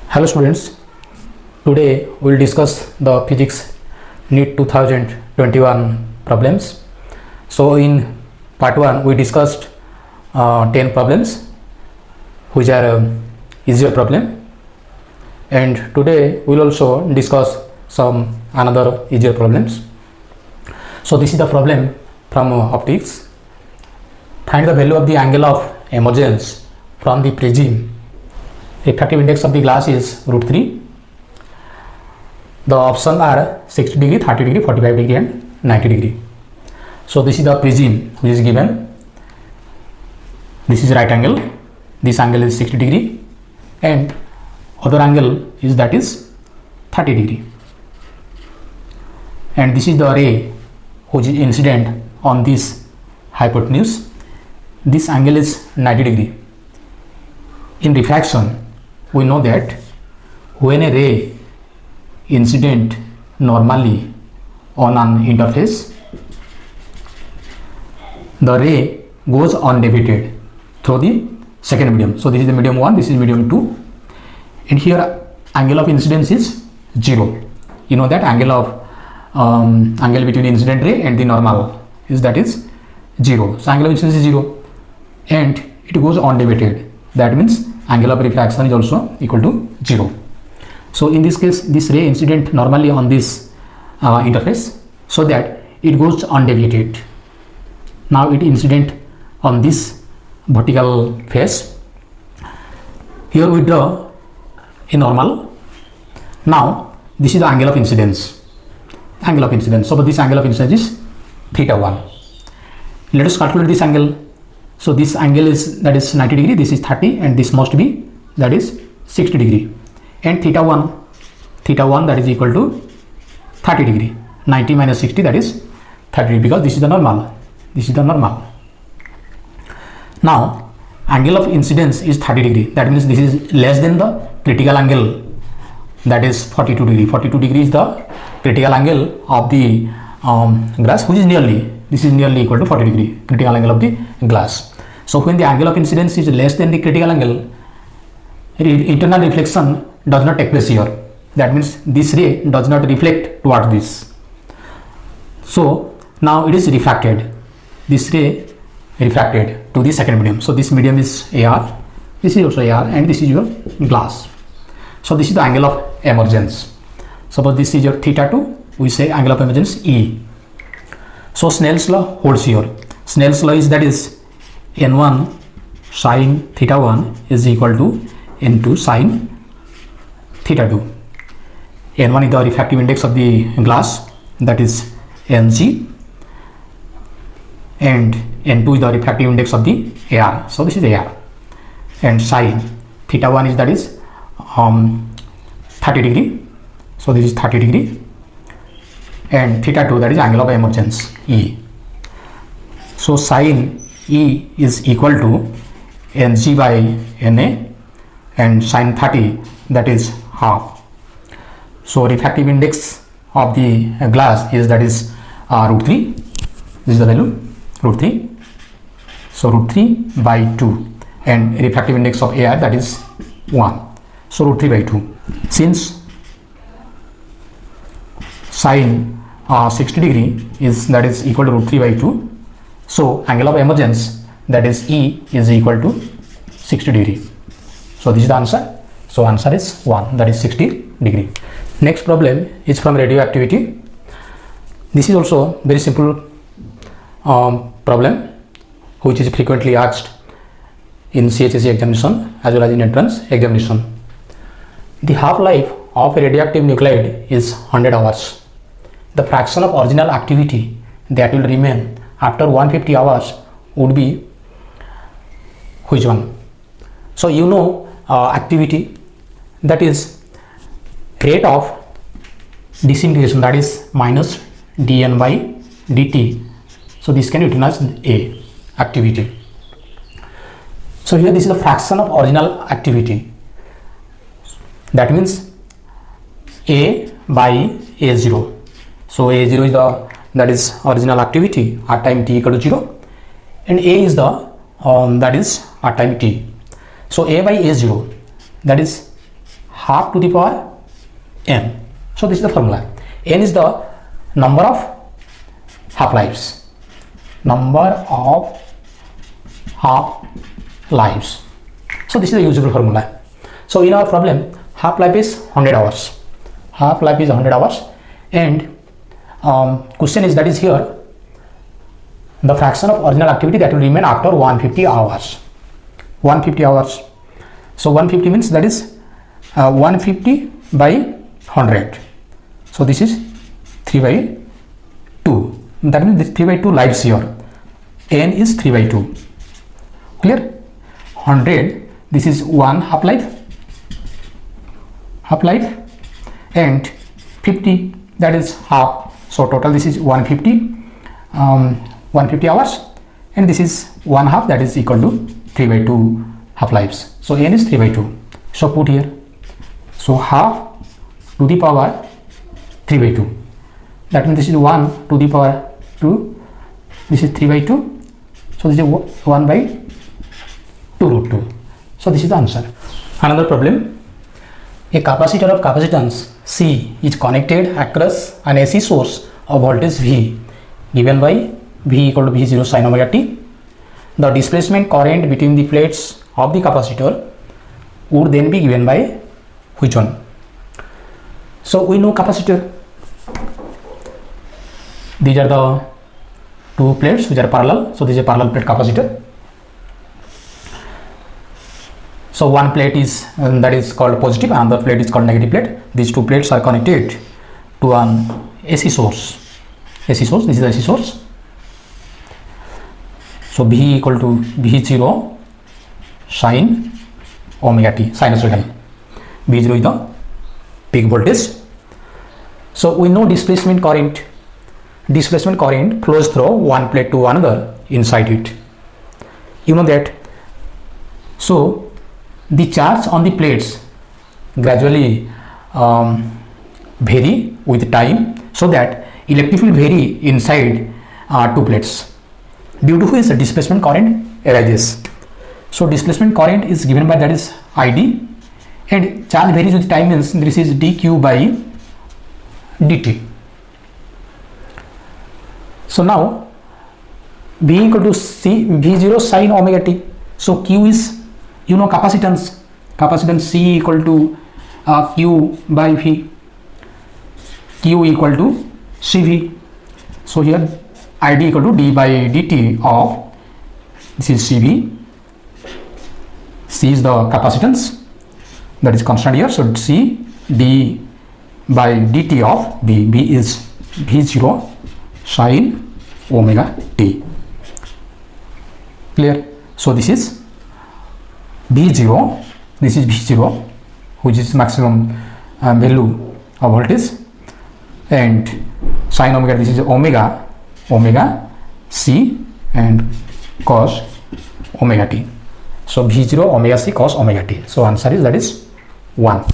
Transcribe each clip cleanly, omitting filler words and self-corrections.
Hello students, today we will discuss the physics NEET 2021 problems. So in part 1 we discussed 10 problems which are easier problem, and today we will also discuss some another easier problems. So this is the problem from optics. Find the value of the angle of emergence from the prism. Refractive index of the glass is √3. The options are 60 degree, 30 degree, 45 degree and 90 degree. So this is the prism which is given. This is right angle. This angle is 60 degree and other angle is 30 degree. And this is the ray which is incident on this hypotenuse. This angle is 90 degree. In refraction, we know that when a ray incident normally on an interface, the ray goes undeviated through the second medium. So this is the medium 1, this is medium 2, and here angle of incidence is 0. You know that angle between incident ray and the normal is 0. So angle of incidence is 0 and it goes undeviated. That means angle of refraction is also equal to 0. So in this case, this ray incident normally on this interface, so that it goes undeviated. Now it incident on this vertical face. Here we draw a normal. Now this is the angle of incidence. Angle of incidence. So this angle of incidence is θ1. Let us calculate this angle. So this angle is 90 degree, this is 30, and this must be 60 degree, and θ1 that is equal to 30 degree. 90 minus 60, that is 30 degree, because this is the normal. Now angle of incidence is 30 degree. That means this is less than the critical angle, that is 42 degree. 42 degree is the critical angle of the glass, which is nearly equal to 40 degree critical angle of the glass. So when the angle of incidence is less than the critical angle, internal reflection does not take place here. That means this ray does not reflect towards this. So now it is refracted. This ray refracted to the second medium. So this medium is AR, this is also AR, and this is your glass. So this is the angle of emergence. Suppose this is your θ2, we say angle of emergence E. So Snell's law holds here. Snell's law is N1 sin θ1 is equal to N2 sin θ2. N1 is the refractive index of the glass, that is Ng, and N2 is the refractive index of the AR. So this is AR, and sin θ1 is 30 degree. So this is 30 degree, and θ2 that is angle of emergence E. So sin E is equal to Ng by Na, and sin 30 that is half. So refractive index of the glass is √3. This is the value √3. So √3 by 2, and refractive index of AR that is 1. So √3 by 2. Since sin 60 degree is equal to √3 by 2, so angle of emergence, that is E, is equal to 60 degree. So this is the answer. So answer is 1, that is 60 degree. Next problem is from radioactivity. This is also very simple problem which is frequently asked in CHSE examination as well as in entrance examination. The half-life of a radioactive nuclide is 100 hours. The fraction of original activity that will remain after 150 hours would be which one? So you know activity, that is rate of disintegration, that is minus dN by dt. So this can be written as A, activity. So here this is the fraction of original activity. That means A by A0. So A0 is that is original activity at time t equal to 0, and A is the that is at time t. So A by A0, that is half to the power n. So this is the formula. N is the number of half-lives. Number of half-lives. So this is the usable formula. So in our problem, half-life is 100 hours. Half-life is 100 hours, and question is, that is here, the fraction of original activity that will remain after 150 hours. 150 hours. So 150 means that is 150 by 100. So this is 3 by 2. That means this 3 by 2 lives here. N is 3 by 2. Clear? 100. This is 1 half-life. Half-life. And 50, that is half. So total this is 150. 150 hours, and this is 1 half, that is equal to 3 by 2 half-lives. So n is 3 by 2. So put here. So half to the power 3 by 2. That means this is 1 to the power 2. This is 3 by 2. So this is 1 by 2 root 2. So this is the answer. Another problem. A capacitor of capacitance C is connected across an AC source of voltage V given by V equal to V0 sin omega t. The displacement current between the plates of the capacitor would then be given by which one? So we know capacitor. These are the two plates which are parallel. So this is a parallel plate capacitor. So one plate is that is called positive, and another plate is called negative plate. These two plates are connected to an AC source. AC source. This is the AC source. So V equal to V0 sin omega t, sinusoidal. V0 is the peak voltage. So we know displacement current. Displacement current flows through one plate to another inside it. You know that. So the charge on the plates gradually vary with time, so that electric field vary inside two plates, due to which the displacement current arises. So displacement current is given by, that is ID, and charge varies with time means this is dq by dt. So now V equal to C V0 sin omega t. So Q is, you know, capacitance. Capacitance C equal to Q by V. Q equal to CV. So here ID equal to d by dt of, this is CV. C is the capacitance, that is constant here. So C d by dt of B. B is V0 sin omega t. Clear? So this is V0. This is V0, which is maximum value of voltage, and sin omega, this is omega c and cos omega t. So V0 omega c cos omega t. So answer is, that is 1.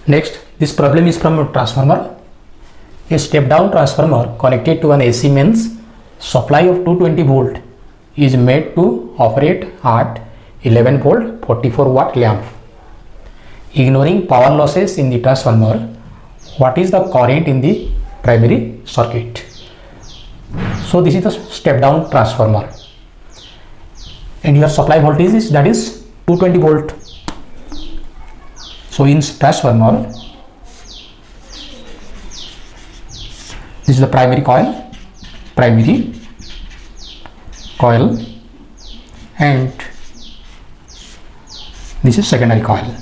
Next, this problem is from a transformer. A step down transformer connected to an AC mains supply of 220 volt is made to operate at 11 volt 44 watt lamp. Ignoring power losses in the transformer, what is the current in the primary circuit? So this is the step down transformer, and your supply voltage is, that is 220 volt. So in transformer, this is the primary coil, and this is secondary coil.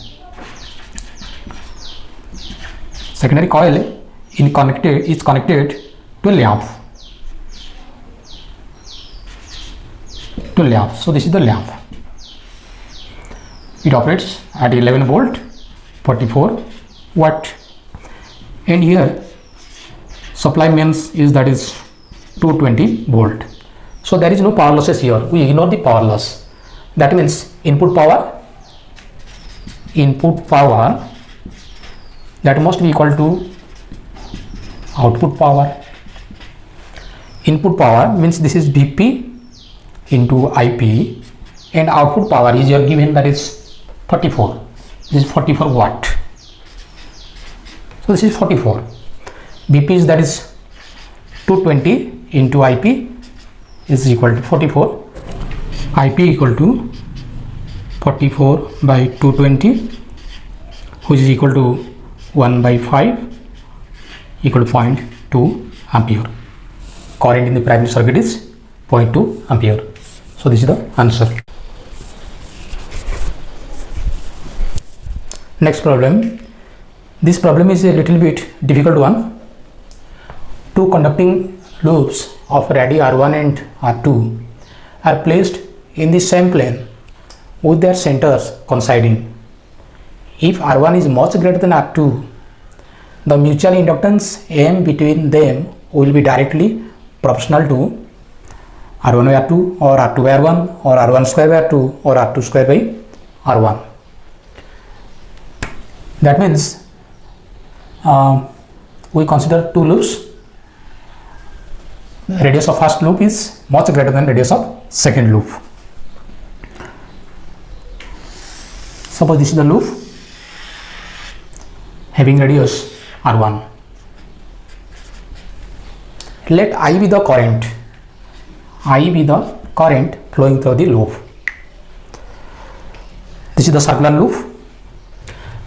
Secondary coil is connected to a lamp. So this is the lamp. It operates at 11 volt 44 watt, and here supply mains is, that is 220 volt. So there is no power losses here. We ignore the power loss. That means input power that must be equal to output power. Input power means this is Vp into Ip, and output power is here given, that is 44. This is 44 watt. So this is 44. BP is that is 220 into IP is equal to 44. IP equal to 44 by 220, which is equal to 1 by 5 equal to 0.2 ampere. Current in the primary circuit is 0.2 ampere. So this is the answer. Next problem. This problem is a little bit difficult one. Two conducting loops of radii R1 and R2 are placed in the same plane with their centers coinciding. If R1 is much greater than R2, the mutual inductance M between them will be directly proportional to R1 by R2 or R2 by R1 or R1 square by R2 or R2 square by R1. That means we consider two loops. Radius of first loop is much greater than radius of second loop. Suppose this is the loop having radius R1. Let I be the current. I be the current flowing through the loop. This is the circular loop.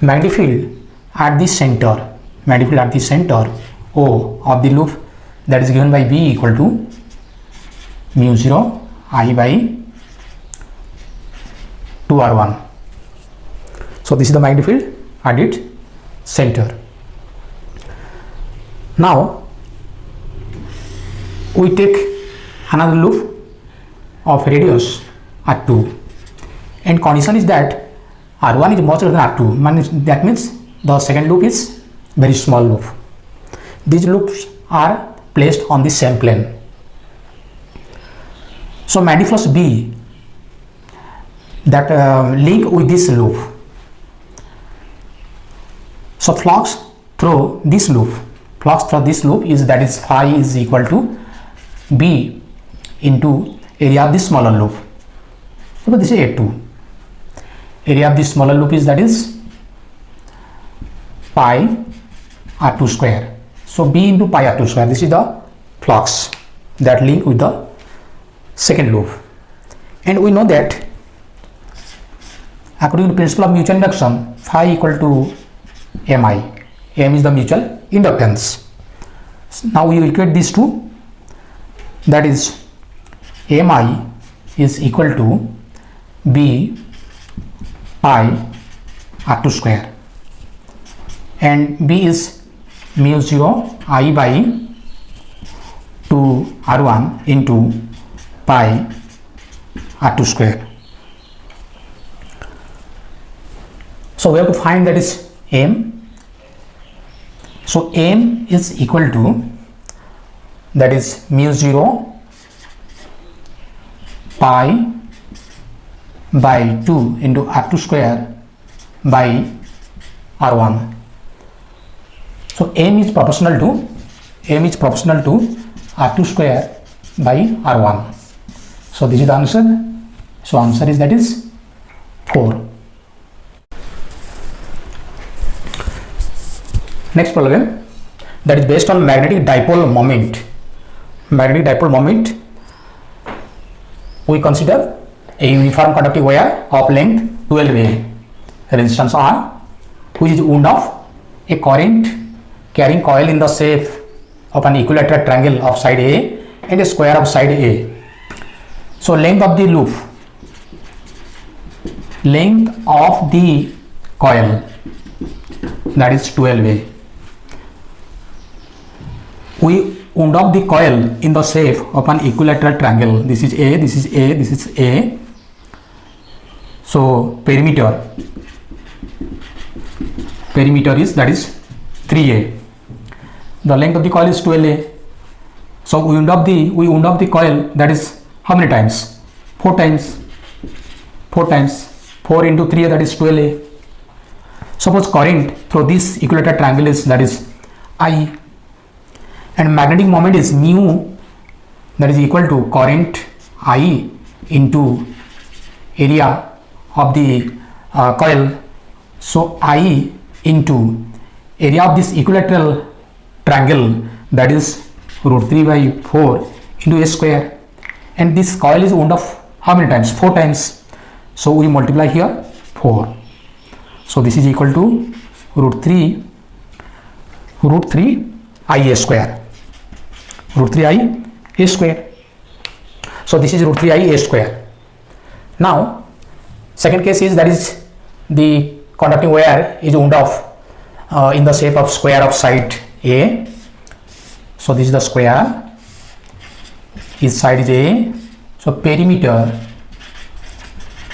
Magnetic field at the center. Magnetic field at the center O of the loop, that is given by B equal to mu 0 I by 2R1. So this is the magnetic field at its center. Now we take another loop of radius R2, and condition is that R1 is much greater than R2. That means the second loop is very small loop. These loops are placed on the same plane. So magnetic flux B that link with this loop. So flux through this loop is, that is phi is equal to B into area of this smaller loop. So this is A2. Area of this smaller loop is, that is pi R2 square. So B into pi R2 square. This is the flux that link with the second loop. And we know that according to principle of mutual induction, phi equal to Mi. M is the mutual inductance. Now we equate these two. That is Mi is equal to B pi R2 square, and B is mu 0 I by 2 R1 into pi R2 square. So we have to find, that is M. So M is equal to, that is mu 0 pi by 2 into R2 square by R1. So M is proportional to R2 square by R1. So this is the answer. So answer is, that is 4. Next problem, that is based on magnetic dipole moment. Magnetic dipole moment, we consider a uniform conductive wire of length 12A, resistance R, which is wound of a current carrying coil in the shape of an equilateral triangle of side A and a square of side A. So length of the loop, length of the coil, that is 12A. We wound up the coil in the shape of an equilateral triangle. This is A, this is A, this is A. So perimeter is, that is 3A. The length of the coil is 12A. So we wound up the coil, that is how many times? 4 times. 4 into 3A, that is 12A. Suppose current through this equilateral triangle is, that is I, and magnetic moment is mu, that is equal to current I into area of the coil. So I into area of this equilateral triangle, that is root 3 by 4 into a square, and this coil is wound of how many times? 4 times. So we multiply here 4. So this is equal to root 3 I a square. Root 3 I a square. So this is root 3 I a square. Now second case is, that is the conducting wire is wound off in the shape of square of side A. So this is the square, each side is A. So perimeter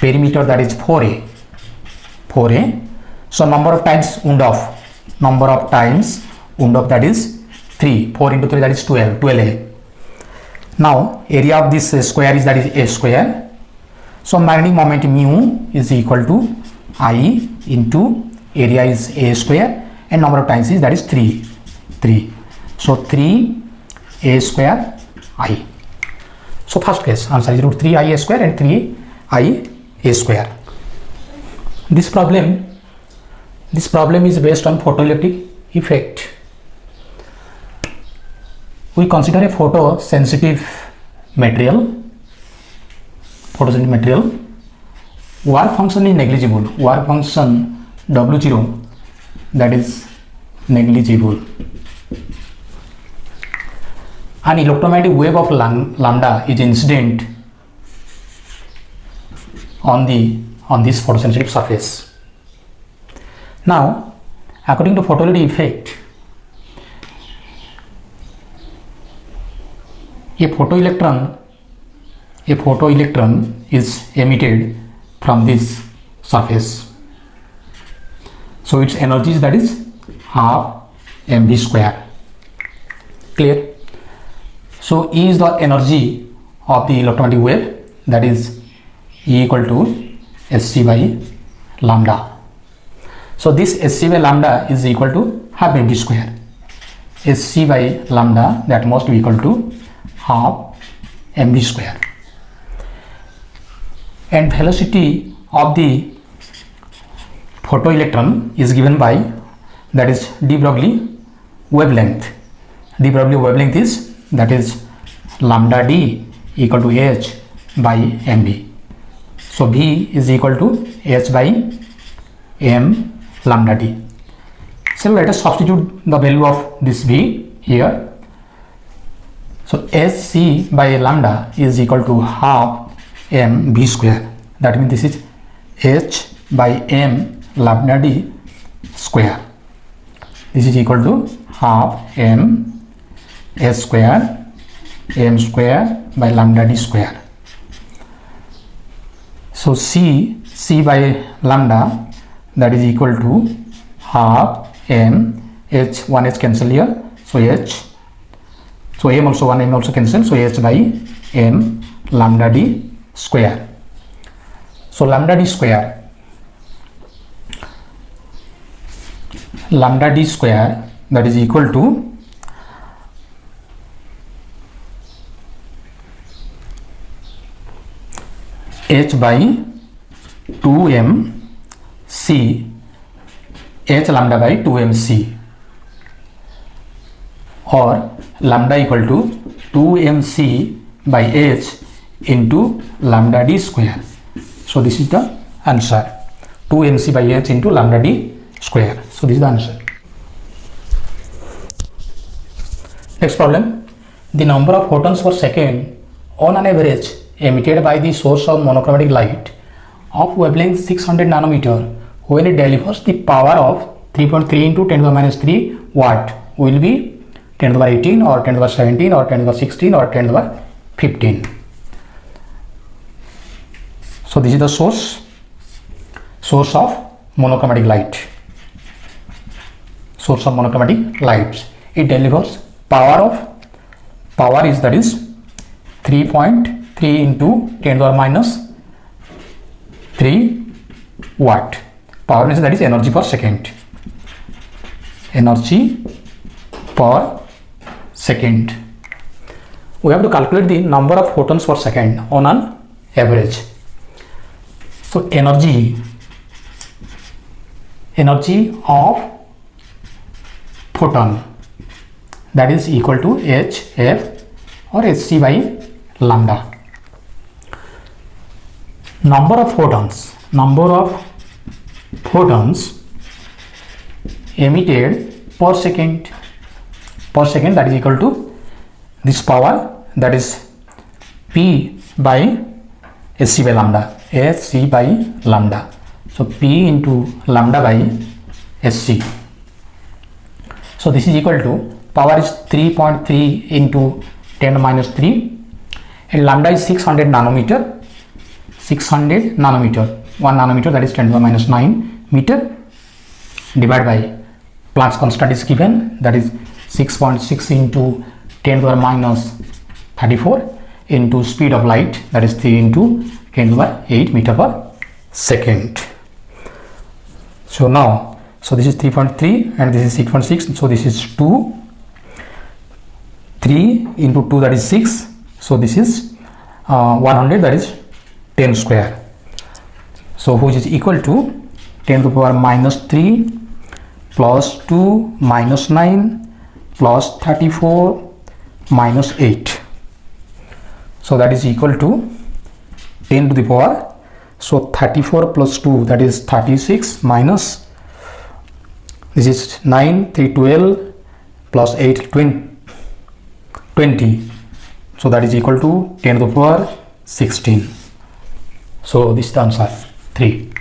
that is 4A. So number of times wound off, that is 3. 4 into 3, that is 12A. Now area of this square is, that is A square. So magnetic moment mu is equal to I into area is A square, and number of times is, that is 3. So 3 A square I. So first case answer is root 3 I a square and 3 I a square. This problem is based on photoelectric effect. We consider a photosensitive material. Work function is negligible. Work function W0, that is negligible. An electromagnetic wave of lambda is incident on this photosensitive surface. Now, according to photoelectric effect, a photoelectron is emitted from this surface. So its energy is, that is half mv square. Clear? So E is the energy of the electromagnetic wave, that is E equal to Sc by lambda. So this Sc by lambda is equal to half mv square. Sc by lambda, that must be equal to half mv square. And velocity of the photoelectron is given by, that is de Broglie wavelength. De Broglie wavelength is, that is lambda d equal to h by mv. So v is equal to h by m lambda d. So let us substitute the value of this v here. So Sc by lambda is equal to half m v square. That means this is h by m lambda d square. This is equal to half m s square m square by lambda d square. So c by lambda, that is equal to half m h, 1h cancel here, so h, so m also 1 m also cancel, so h by m lambda d square. So lambda d square that is equal to h by 2m c, h lambda by 2m c, or lambda equal to 2m c by h into lambda d square. So this is the answer, 2m c by h into lambda d square. So this is the answer. Next problem, the number of photons per second on an average emitted by the source of monochromatic light of wavelength 600 nanometer when it delivers the power of 3.3 into 10 to the minus 3 watt will be 10 to the 18 or 10 to the 17 or 10 to the 16 or 10 to the 15. So this is the source of monochromatic light. Source of monochromatic lights. It delivers power is, that is 3.3 into 10 to the minus 3 watt. Power means, that is energy per second. Energy per second. We have to calculate the number of photons per second on an average. So energy energy of photon, that is equal to hf or hc by lambda. Number of photons emitted per second, that is equal to this power, that is p by hc by lambda, hc by lambda. So p into lambda by hc. So this is equal to, power is 3.3 into 10 to minus 3 and lambda is 600 nanometer. 1 nanometer, that is 10 to the minus 9 meter, divided by Planck's constant is given, that is 6.6 into 10 to the minus 34 into speed of light, that is 3 into 10 to the 8 meter per second. So now, so this is 3.3 and this is 6.6, so this is 2, 3 into 2, that is 6, so this is 100, that is 10 square. So which is equal to 10 to the power minus 3 plus 2 minus 9 plus 34 minus 8. So that is equal to 10 to the power, so 34 plus 2, that is 36 minus, this is 9, 3, 12 plus 8, 20. So that is equal to 10 to the power 16. So this is the answer 3.